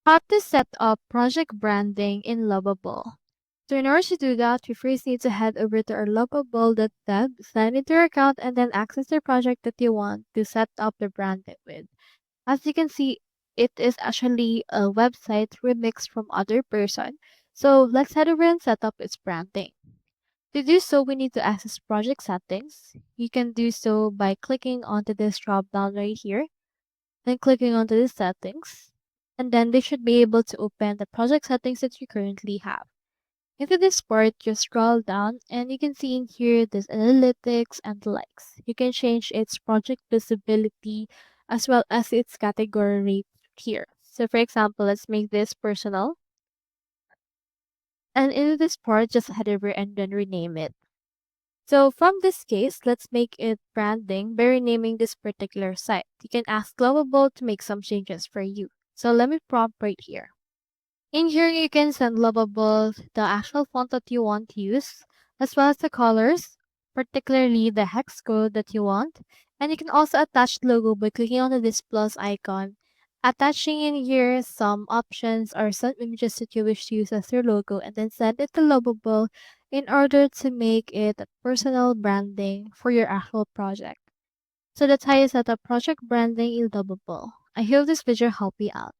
How to set up project branding in Lovable. So in order to do that, we first need to head over to our lovable.dev, sign into your account, and then access the project that you want to set up the branding with. As you can see, it is actually a website remixed from other person. So let's head over and set up its branding. To do so, we need to access project settings. You can do so by clicking onto this drop down right here, then clicking onto the settings, and then they should be able to open the project settings that you currently have. Into this part, just scroll down and you can see in here this analytics and likes. You can change its project visibility as well as its category here. So for example, let's make this personal. And into this part, just head over and then rename it. So from this case, let's make it branding by renaming this particular site. You can ask Lovable to make some changes for you. So let me prompt right here. In here, you can send Lovable the actual font that you want to use, as well as the colors, particularly the hex code that you want. And you can also attach the logo by clicking on this plus icon, attaching in here some options or some images that you wish to use as your logo, and then send it to Lovable in order to make it a personal branding for your actual project. So that's how you set up project branding in Lovable. I hope this video helped you out.